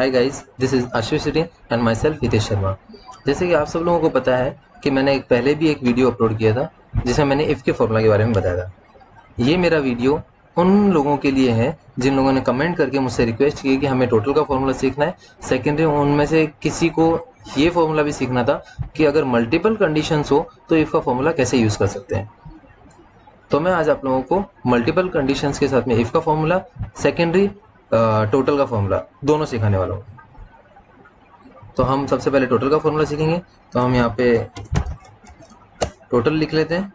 Hi guys, this is Ashish city and my self Hitesh Sharma. जैसे कि आप सब लोगों को पता है कि मैंने पहले भी एक वीडियो अपलोड किया था जिसमें मैंने इफ़ के फॉर्मूला के बारे में बताया था। ये मेरा वीडियो उन लोगों के लिए है जिन लोगों ने कमेंट करके मुझसे रिक्वेस्ट की कि हमें टोटल का फॉर्मूला सीखना है। सेकेंडरी उनमें से किसी को ये फॉर्मूला भी सीखना था कि अगर मल्टीपल कंडीशंस हो तो इफ़ का फॉर्मूला कैसे यूज़ कर सकते हैं। तो मैं आज आप लोगों को मल्टीपल कंडीशंस के साथ में इफ़ का फॉर्मूला, सेकेंडरी टोटल का फॉर्मूला दोनों सिखाने वाला हूँ। तो हम सबसे पहले टोटल का फॉर्मूला सीखेंगे। तो हम यहाँ पे टोटल लिख लेते हैं,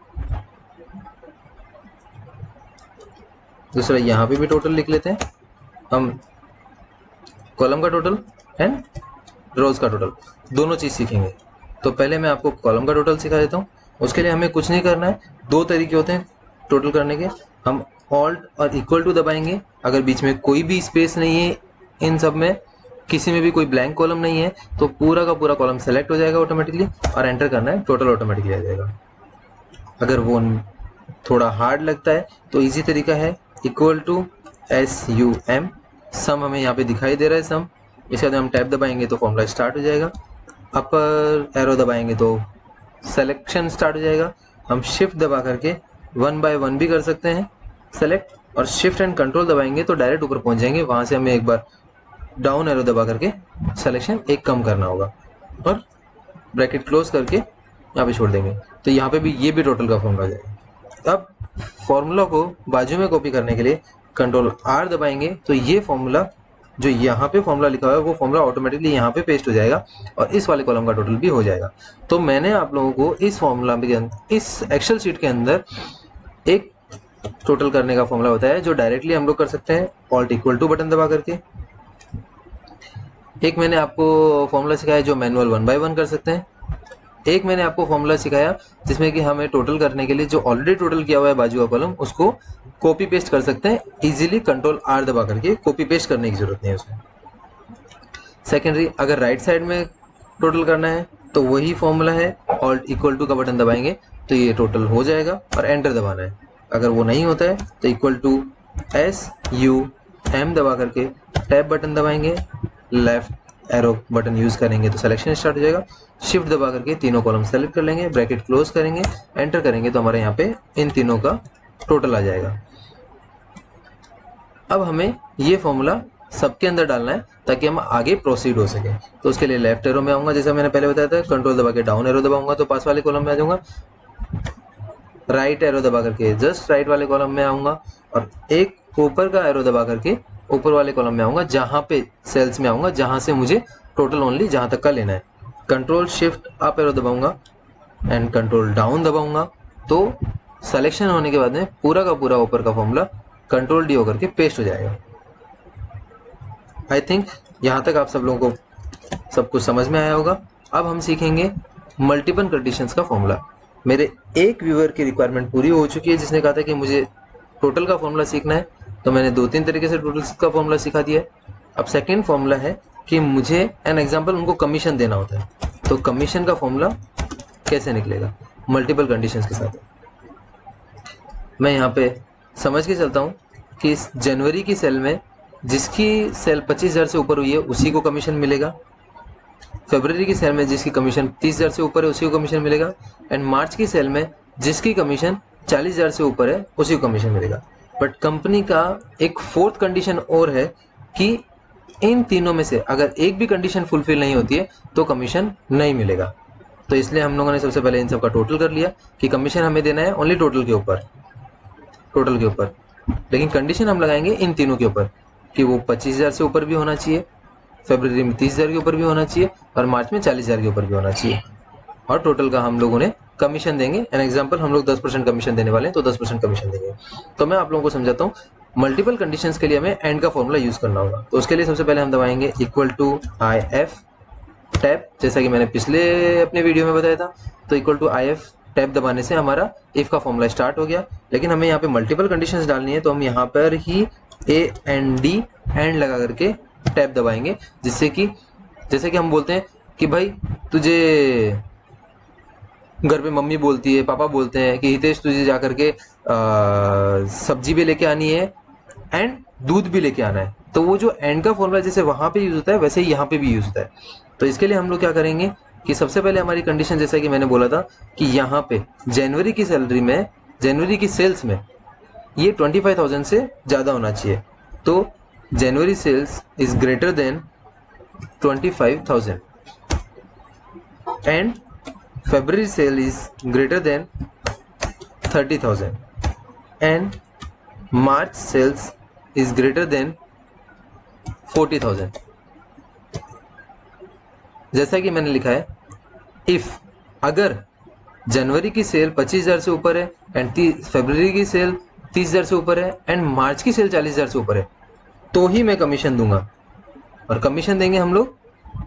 दूसरा यहाँ पे भी टोटल लिख लेते हैं। हम कॉलम का टोटल एंड रोज का टोटल दोनों चीज़ सीखेंगे। तो पहले मैं आपको कॉलम का टोटल सिखा देता हूँ। उसके लिए हमें कुछ नहीं करना है, दो तरीके होते हैं टोटल करने के। हम ऑल्ट और इक्वल टू दबाएंगे, अगर बीच में कोई भी स्पेस नहीं है, इन सब में किसी में भी कोई ब्लैंक कॉलम नहीं है, तो पूरा का पूरा कॉलम सेलेक्ट हो जाएगा ऑटोमेटिकली और एंटर करना है, टोटल ऑटोमेटिकली आ जाएगा। अगर वो थोड़ा हार्ड लगता है तो इजी तरीका है इक्वल टू SUM। सम हमें यहाँ पे दिखाई दे रहा है सम, इसके बाद हम टैब दबाएंगे तो फॉर्मूला स्टार्ट हो जाएगा। अपर एरो दबाएंगे तो सिलेक्शन स्टार्ट हो जाएगा। हम शिफ्ट दबा करके 1 बाय 1 भी कर सकते हैं सेलेक्ट, और शिफ्ट एंड कंट्रोल दबाएंगे तो डायरेक्ट ऊपर पहुंच जाएंगे। वहां से हमें एक बार डाउन एरो दबा करके सिलेक्शन एक कम करना होगा और ब्रैकेट क्लोज करके यहाँ पे छोड़ देंगे। तो यहाँ पे भी ये भी टोटल का फॉर्मूला आ जाएगा। अब फॉर्मूला को बाजू में कॉपी करने के लिए कंट्रोल R दबाएंगे तो ये फॉर्मूला जो यहाँ पे फॉर्मूला लिखा हुआ है वो फॉर्मूला ऑटोमेटिकली यहाँ पे पेस्ट हो जाएगा और इस वाले कॉलम का टोटल भी हो जाएगा। तो मैंने आप लोगों को इस फॉर्मूला में, इस एक्सेल शीट के अंदर एक टोटल करने का फॉर्मूला बताया है जो डायरेक्टली हम लोग कर सकते हैं ऑल्ट इक्वल टू बटन दबा करके। एक मैंने आपको फॉर्मूला सिखाया जो मैनुअल 1 बाय 1 कर सकते हैं। एक मैंने आपको फॉर्मूला सिखाया जिसमें कि हमें टोटल करने के लिए जो ऑलरेडी टोटल किया हुआ है बाजू का कॉलम उसको कॉपी पेस्ट कर सकते हैं इजीली, कंट्रोल R दबा करके कॉपी पेस्ट करने की जरूरत नहीं है उसमें। सेकेंडरी अगर राइट साइड में टोटल करना है तो वही फॉर्मूला है, ऑल्ट इक्वल टू का बटन दबाएंगे तो ये टोटल हो जाएगा और एंटर दबाना है। अगर वो नहीं होता है तो इक्वल टू SUM दबा करके टैब बटन दबाएंगे, लेफ्ट एरो बटन यूज करेंगे तो सिलेक्शन स्टार्ट हो जाएगा। शिफ्ट दबा करके तीनों कॉलम सेलेक्ट कर लेंगे, ब्रैकेट क्लोज करेंगे, एंटर करेंगे तो हमारे यहाँ पे इन तीनों का टोटल आ जाएगा। अब हमें ये फॉर्मूला सबके अंदर डालना है ताकि हम आगे प्रोसीड हो सके। तो उसके लिए लेफ्ट एरो में आऊंगा, जैसा मैंने पहले बताया था, कंट्रोल दबा के डाउन एरो दबाऊंगा तो पास वाले कॉलम में आ जाऊंगा। राइट एरो दबा करके जस्ट राइट वाले कॉलम में आऊंगा और एक ऊपर का एरो दबा करके ऊपर वाले कॉलम में आऊंगा, जहां पे सेल्स में आऊंगा जहां से मुझे टोटल ओनली जहां तक का लेना है। कंट्रोल शिफ्ट अप एरो दबाऊंगा एंड कंट्रोल डाउन दबाऊंगा तो सिलेक्शन होने के बाद में पूरा का पूरा ऊपर का फॉर्मूला कंट्रोल D होकर के पेस्ट हो जाएगा। आई थिंक यहाँ तक आप सब लोगों को सब कुछ समझ में आया होगा। अब हम सीखेंगे मल्टीपल कंडीशंस का फॉर्मूला। मेरे एक व्यूअर की रिक्वायरमेंट पूरी हो चुकी है जिसने कहा था कि मुझे टोटल का फॉर्मूला सीखना है, तो मैंने 2-3 तरीके से टोटल का फॉर्मूला सिखा दिया है। अब सेकेंड फॉर्मूला है कि मुझे एन एग्जाम्पल उनको कमीशन देना होता है, तो कमीशन का फॉर्मूला कैसे निकलेगा मल्टीपल कंडीशंस के साथ। मैं यहाँ पे समझ के चलता हूँ कि इस जनवरी की सेल में जिसकी सेल 25,000 से ऊपर हुई है उसी को कमीशन मिलेगा। फरवरी की सेल में जिसकी कमीशन 30,000 से ऊपर है उसी को कमीशन मिलेगा। एंड मार्च की सेल में जिसकी कमीशन 40,000 से ऊपर है उसी को कमीशन मिलेगा। बट कंपनी का एक फोर्थ कंडीशन और है कि इन तीनों में से अगर एक भी कंडीशन फुलफिल नहीं होती है तो कमीशन नहीं मिलेगा। तो इसलिए हम लोगों ने सबसे पहले इन सब का टोटल कर लिया कि कमीशन हमें देना है ओनली टोटल के ऊपर, लेकिन कंडीशन हम लगाएंगे इन तीनों के ऊपर कि वो 25,000 से ऊपर भी होना चाहिए, फरवरी में 30,000 के ऊपर भी होना चाहिए और मार्च में 40,000 के ऊपर भी होना चाहिए। और टोटल का हम लोगों ने कमीशन देंगे। एन एग्जाम्पल हम लोग 10% कमीशन देने वाले हैं तो 10% कमीशन देंगे। तो मैं आप लोगों को समझाता हूँ मल्टीपल कंडीशंस के लिए हमें एंड का फॉर्मूला यूज करना होगा। तो उसके लिए सबसे पहले हम दबाएंगे इक्वल टू IF टैब, जैसा कि मैंने पिछले अपने वीडियो में बताया था। तो इक्वल टू IF टैब दबाने से हमारा इफ का फॉर्मूला स्टार्ट हो गया। लेकिन हमें यहाँ पे मल्टीपल कंडीशंस डालनी है तो हम यहाँ पर ही AND एंड लगा करके टैब दबाएंगे, जिससे कि जैसे कि हम बोलते हैं कि भाई तुझे घर पे मम्मी बोलती है, पापा बोलते हैं कि हितेश तुझे जा करके सब्जी भी लेके आनी है एंड दूध भी लेके आना है, तो वो जो एंड का फॉर्मूला जैसे वहाँ पे यूज होता है वैसे ही यहाँ पे भी यूज होता है। तो इसके लिए हम लोग क्या करेंगे कि सबसे पहले हमारी कंडीशन जैसा कि मैंने बोला था कि यहाँ पे जनवरी की सैलरी में, जनवरी की सेल्स में ये 25,000 से ज़्यादा होना चाहिए। तो January sales is greater than 25,000 and February sale is greater than 30,000 and March sales is greater than 40,000। जैसा कि मैंने लिखा है, इफ अगर जनवरी की सेल 25,000 से ऊपर है एंड फरवरी की सेल 30,000 से ऊपर है एंड मार्च की सेल 40,000 से ऊपर है तो ही मैं कमीशन दूंगा। और कमीशन देंगे हम लोग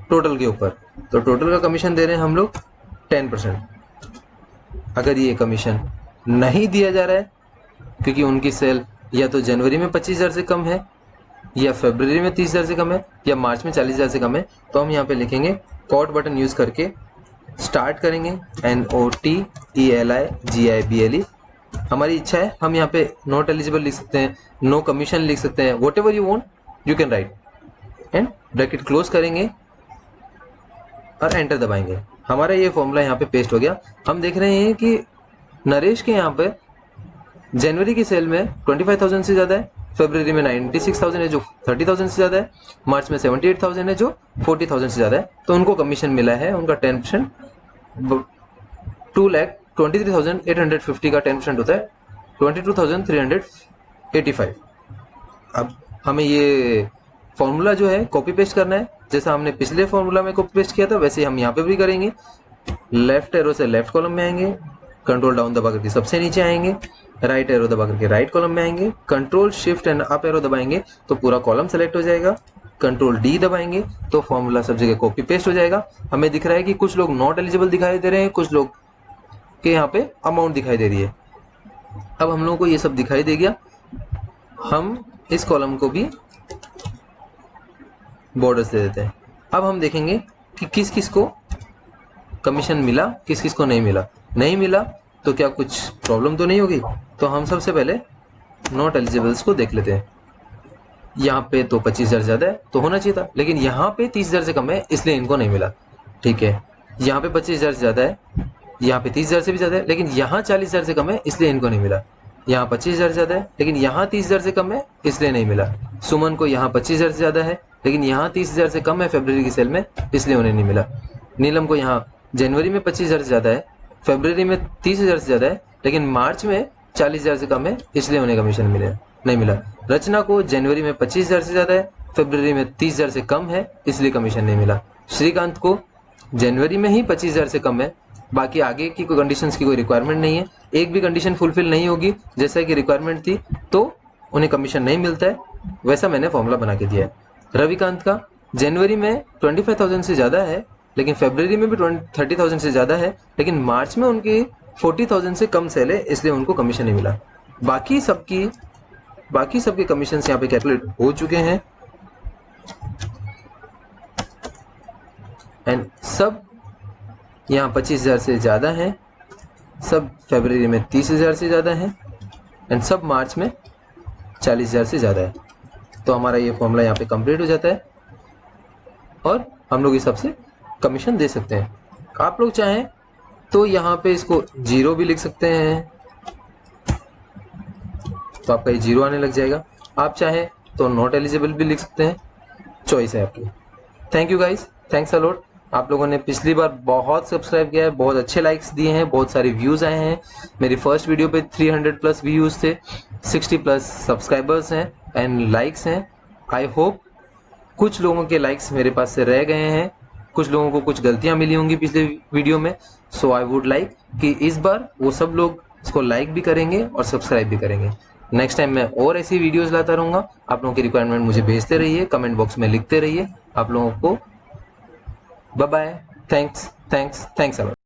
टोटल के ऊपर। तो टोटल का कमीशन दे रहे हैं हम लोग 10%। अगर ये कमीशन नहीं दिया जा रहा है क्योंकि उनकी सेल या तो जनवरी में 25,000 से कम है या फरवरी में 30,000 से कम है या मार्च में 40,000 से कम है, तो हम यहाँ पे लिखेंगे कॉट बटन यूज करके स्टार्ट करेंगे NOTELIGIBLE। हमारी इच्छा है हम यहाँ पे नॉट एलिजिबल लिख सकते हैं, नो कमीशन लिख सकते हैं, what ever you want you can write and bracket close करेंगे और एंटर दबाएंगे। हमारा ये फॉर्मूला यहाँ पे पेस्ट हो गया। हम देख रहे हैं कि नरेश के यहाँ पे जनवरी की सेल में 25,000 से ज़्यादा है, फरवरी में 96,000 है जो 30,000 से ज़्यादा है, मार्च में 78,000 है जो 40,000 से ज़्यादा है। तो उनको कमीशन मिला है उनका 10%, 2,23,850 का 10% होता है 22,385। अब हमें ये फॉर्मूला जो है कॉपी पेस्ट करना है, जैसा हमने पिछले फॉर्मूला में कॉपी पेस्ट किया था वैसे हम यहाँ पे भी करेंगे। लेफ्ट एरो से लेफ्ट कॉलम में आएंगे, कंट्रोल डाउन दबा करके सबसे नीचे आएंगे, राइट एरो दबा करके राइट कॉलम में आएंगे, control shift and up arrow दबाएंगे तो पूरा कॉलम सेलेक्ट हो जाएगा, कंट्रोल डी दबाएंगे तो फॉर्मूला सब जगह कॉपी पेस्ट हो जाएगा। हमें दिख रहा है कि कुछ लोग नॉट एलिजिबल दिखाई दे रहे हैं, कुछ लोग के यहाँ पे अमाउंट दिखाई दे रही है। अब हम लोगों को ये सब दिखाई दे गया, हम इस कॉलम को भी बॉर्डर्स दे देते हैं। अब हम देखेंगे कि किस किस को कमीशन मिला, किस किस को नहीं मिला। नहीं मिला तो क्या कुछ प्रॉब्लम तो नहीं होगी। तो हम सबसे पहले नॉट एलिजिबल्स को देख लेते हैं। यहाँ पे तो 25,000 ज़्यादा है तो होना चाहिए था, लेकिन यहाँ पे 30,000 से कम है इसलिए इनको नहीं मिला। ठीक है, यहाँ पे 25,000 से ज़्यादा है, यहाँ पे 30,000 से भी ज़्यादा है, लेकिन यहाँ 40,000 से कम है इसलिए इनको नहीं मिला। यहाँ 25,000 ज़्यादा है लेकिन यहाँ 30,000 से कम है इसलिए नहीं मिला। सुमन को यहाँ 25,000 से ज़्यादा है लेकिन यहाँ 30,000 से कम है फरवरी की सेल में इसलिए उन्हें नहीं मिला। नीलम को यहाँ जनवरी में 25,000 से ज़्यादा है, फरवरी में 30,000 से ज़्यादा है, लेकिन मार्च में 40,000 से कम है इसलिए उन्हें कमीशन नहीं मिला। रचना को जनवरी में 25,000 से ज़्यादा है, फरवरी में 30,000 से कम है इसलिए कमीशन नहीं मिला। श्रीकांत को जनवरी में ही 25,000 से कम है, बाकी आगे की कोई कंडीशंस की कोई रिक्वायरमेंट नहीं है, एक भी कंडीशन फुलफिल नहीं होगी जैसा कि रिक्वायरमेंट थी तो उन्हें कमीशन नहीं मिलता है। वैसा मैंने फॉर्मूला बना के दिया है। रविकांत का जनवरी में 25,000 से ज़्यादा है लेकिन फरवरी में भी 30,000 से ज़्यादा है, लेकिन मार्च में उनकी 40,000 से कम सेल है इसलिए उनको कमीशन नहीं मिला। बाकी सबके कमीशन यहाँ पे कैलकुलेट हो चुके हैं एंड सब यहाँ 25,000 से ज़्यादा है, सब फरवरी में 30,000 से ज़्यादा है एंड सब मार्च में 40,000 से ज़्यादा है। तो हमारा ये फॉर्मूला यहाँ पे कंप्लीट हो जाता है और हम लोग इस सबसे कमीशन दे सकते हैं। आप लोग चाहें तो यहाँ पे इसको 0 भी लिख सकते हैं तो आपका ये 0 आने लग जाएगा। आप चाहें तो नॉट एलिजिबल भी लिख सकते हैं, चॉइस है आपकी। Thank you guys, thanks a lot. आप लोगों ने पिछली बार बहुत सब्सक्राइब किया है, बहुत अच्छे लाइक्स दिए हैं, बहुत सारे व्यूज़ आए हैं। मेरी फर्स्ट वीडियो पे 300 प्लस व्यूज़ थे, 60 प्लस सब्सक्राइबर्स हैं एंड लाइक्स हैं। आई होप कुछ लोगों के लाइक्स मेरे पास से रह गए हैं, कुछ लोगों को कुछ गलतियां मिली होंगी पिछले वीडियो में। सो आई वुड लाइक कि इस बार वो सब लोग इसको लाइक भी करेंगे और सब्सक्राइब भी करेंगे। नेक्स्ट टाइम मैं और ऐसी वीडियोस लाता रहूँगा। आप लोगों की रिक्वायरमेंट मुझे भेजते रहिए, कमेंट बॉक्स में लिखते रहिए। आप लोगों को bye bye, thanks a lot.